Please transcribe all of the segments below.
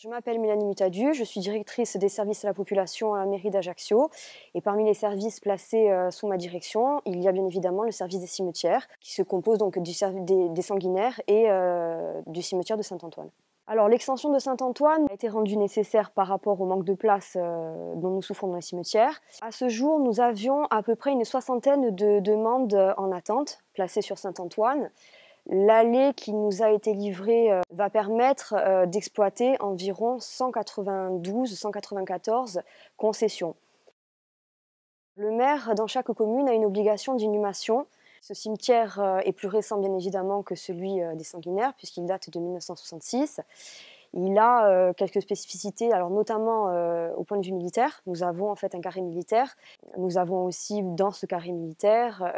Je m'appelle Mélanie Mutadu, je suis directrice des services à la population à la mairie d'Ajaccio. Et parmi les services placés sous ma direction, il y a bien évidemment le service des cimetières, qui se compose donc du service des sanguinaires et du cimetière de Saint-Antoine. Alors l'extension de Saint-Antoine a été rendue nécessaire par rapport au manque de place dont nous souffrons dans les cimetières. À ce jour, nous avions à peu près une soixantaine de demandes en attente placées sur Saint-Antoine. L'allée qui nous a été livrée va permettre d'exploiter environ 192-194 concessions. Le maire, dans chaque commune, a une obligation d'inhumation. Ce cimetière est plus récent, bien évidemment, que celui des sanguinaires, puisqu'il date de 1966. Il a quelques spécificités, alors notamment au point de vue militaire. Nous avons en fait un carré militaire. Nous avons aussi dans ce carré militaire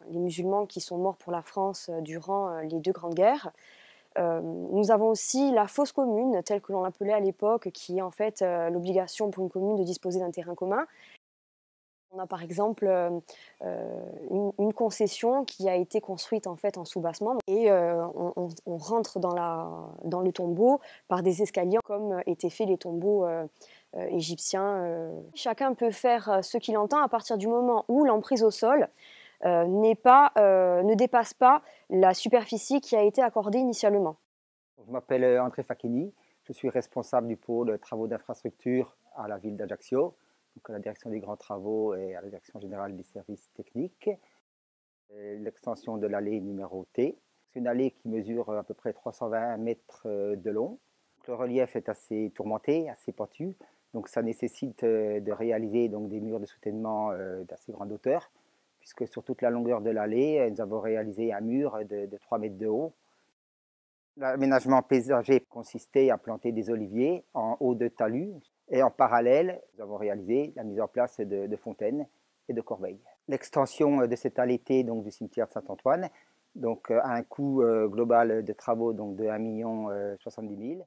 les musulmans qui sont morts pour la France durant les deux grandes guerres. Nous avons aussi la fosse commune, telle que l'on l'appelait à l'époque, qui est en fait l'obligation pour une commune de disposer d'un terrain commun. On a par exemple une concession qui a été construite en fait en soubassement et on rentre dans le tombeau par des escaliers comme étaient faits les tombeaux égyptiens. Chacun peut faire ce qu'il entend à partir du moment où l'emprise au sol ne dépasse pas la superficie qui a été accordée initialement. Je m'appelle André Facchini, je suis responsable du pôle travaux d'infrastructure à la ville d'Ajaccio, donc à la direction des grands travaux et à la direction générale des services techniques. L'extension de l'allée numéro T, c'est une allée qui mesure à peu près 320 mètres de long. Le relief est assez tourmenté, assez pentu, donc ça nécessite de réaliser donc, des murs de soutènement d'assez grande hauteur, puisque sur toute la longueur de l'allée, nous avons réalisé un mur de 3 mètres de haut. L'aménagement paysager consistait à planter des oliviers en haut de talus et en parallèle, nous avons réalisé la mise en place de fontaines et de corbeilles. L'extension de cette allée T, donc du cimetière de Saint-Antoine, donc a un coût global de travaux donc de 1 070 000.